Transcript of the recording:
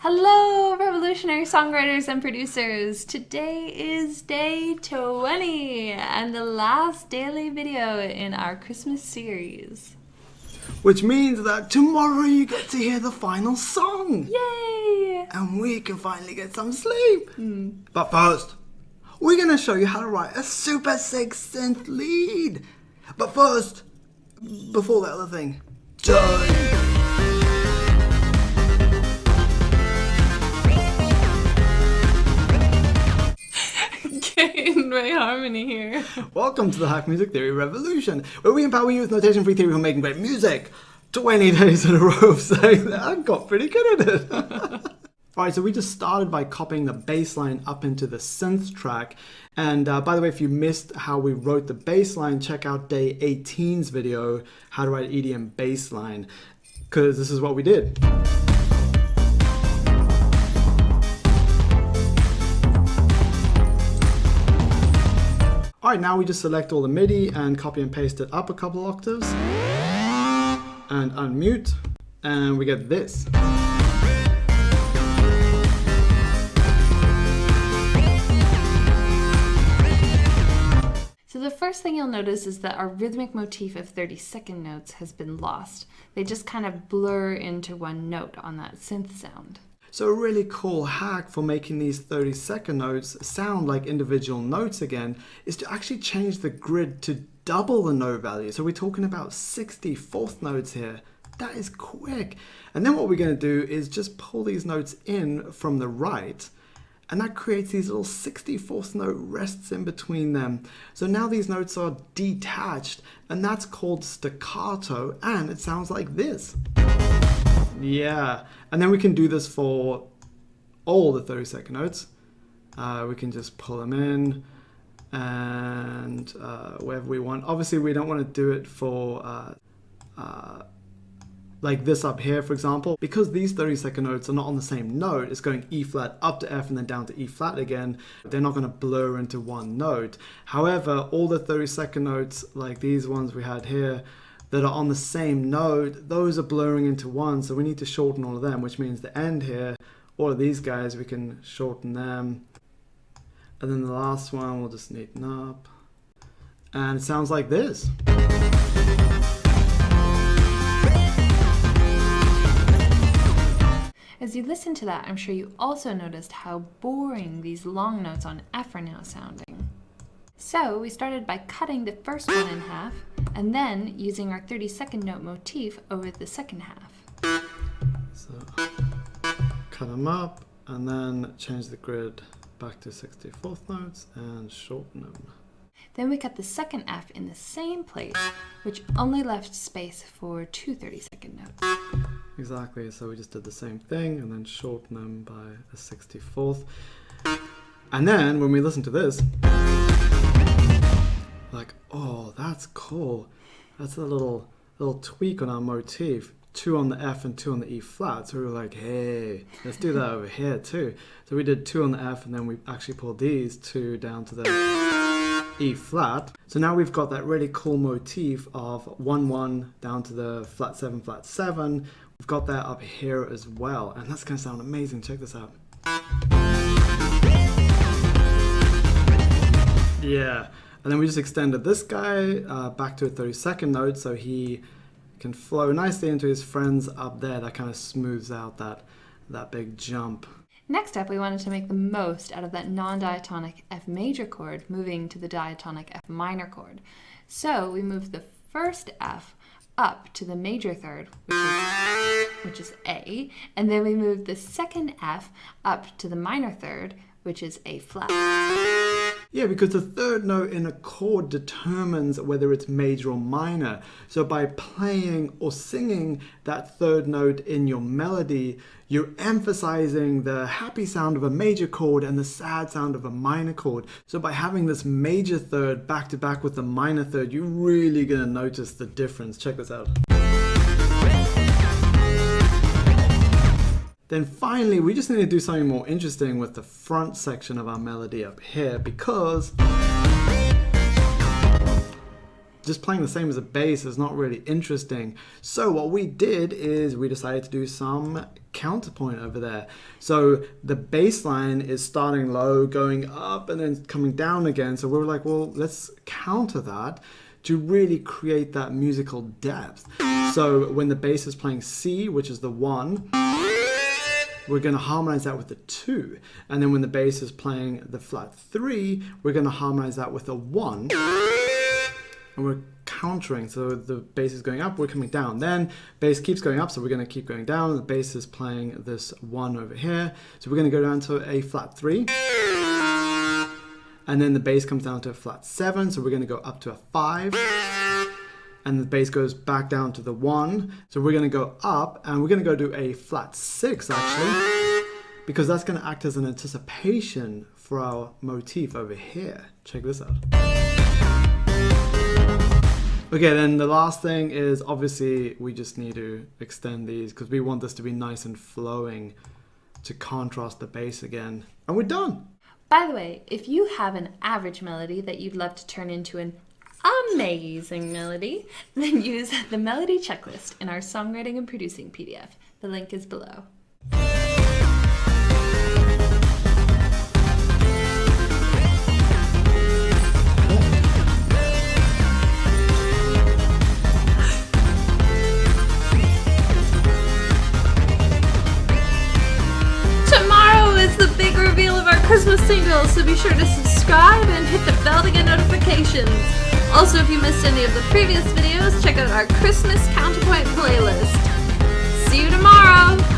Hello, revolutionary songwriters and producers! Today is day 20 and the last daily video in our Christmas series. Which means that tomorrow you get to hear the final song! Yay! And we can finally get some sleep! But first, we're gonna show you how to write a super sick synth lead! But first, before that other thing, Gateway harmony here. Welcome to the Hack Music Theory Revolution, where we empower you with notation-free theory for making great music. 20 days in a row of saying that, I got pretty good at it. Alright, so we just started by copying the bass line up into the synth track. And by the way, if you missed how we wrote the bass line, check out day 18's video, how to write an EDM bass line, because this is what we did. Alright, now we just select all the MIDI and copy and paste it up a couple octaves. And unmute. And we get this. So the first thing you'll notice is that our rhythmic motif of 30-second notes has been lost. They just kind of blur into one note on that synth sound. So a really cool hack for making these 30-second notes sound like individual notes again is to actually change the grid to double the note value. So we're talking about 64th notes here. That is quick. And then what we're going to do is just pull these notes in from the right, and that creates these little 64th note rests in between them. So now these notes are detached, and that's called staccato, and it sounds like this. Yeah, and then we can do this for all the 30-second notes. We can just pull them in and wherever we want. Obviously, we don't want to do it for like this up here, for example. Because these 30-second notes are not on the same note, it's going E flat up to F and then down to E flat again. They're not going to blur into one note. However, all the 30-second notes, like these ones we had here, that are on the same note, those are blurring into one, so we need to shorten all of them, which means the end here, all of these guys, we can shorten them. And then the last one, we'll just neaten up. And it sounds like this. As you listen to that, I'm sure you also noticed how boring these long notes on F are now sounding. So we started by cutting the first one in half, and then using our 30-second note motif over the second half. So cut them up, and then change the grid back to 64th notes and shorten them. Then we cut the second F in the same place, which only left space for two 30-second notes. Exactly, so we just did the same thing and then shorten them by a 64th. And then when we listen to this, like, oh, that's cool. That's a little tweak on our motif. 2 on the F and 2 on the E flat. So we were like, hey, let's do that over here too. So we did 2 on the F and then we actually pulled these 2 down to the E flat. So now we've got that really cool motif of 1-1 down to the flat 7, flat 7. We've got that up here as well. And that's going to sound amazing. Check this out. Yeah. And then we just extended this guy back to a 30-second note so he can flow nicely into his friends up there. That kind of smooths out that big jump. Next up, we wanted to make the most out of that non-diatonic F major chord moving to the diatonic F minor chord. So we moved the first F up to the major third, which is A, and then we moved the second F up to the minor third, which is A flat. Yeah, because the third note in a chord determines whether it's major or minor. So by playing or singing that third note in your melody, you're emphasizing the happy sound of a major chord and the sad sound of a minor chord. So by having this major third back to back with the minor third, you're really going to notice the difference. Check this out. Then finally, we just need to do something more interesting with the front section of our melody up here because just playing the same as a bass is not really interesting. So what we did is we decided to do some counterpoint over there. So the bass line is starting low, going up, and then coming down again. So we were like, well, let's counter that to really create that musical depth. So when the bass is playing C, which is the 1, we're going to harmonize that with the 2. And then when the bass is playing the flat 3, we're going to harmonize that with a 1. And we're countering. So the bass is going up, we're coming down. Then bass keeps going up, so we're going to keep going down. The bass is playing this 1 over here. So we're going to go down to a flat 3. And then the bass comes down to a flat 7, so we're going to go up to a 5. And the bass goes back down to the 1. So we're going to go up, and we're going to go to a flat 6 actually, because that's going to act as an anticipation for our motif over here. Check this out. Okay, then the last thing is obviously we just need to extend these because we want this to be nice and flowing to contrast the bass again. And we're done. By the way, if you have an average melody that you'd love to turn into an amazing melody, then use the melody checklist in our songwriting and producing PDF. The link is below. Tomorrow is the big reveal of our Christmas single, so be sure to subscribe and hit the bell to get notifications. Also, if you missed any of the previous videos, check out our Christmas Counterpoint playlist. See you tomorrow!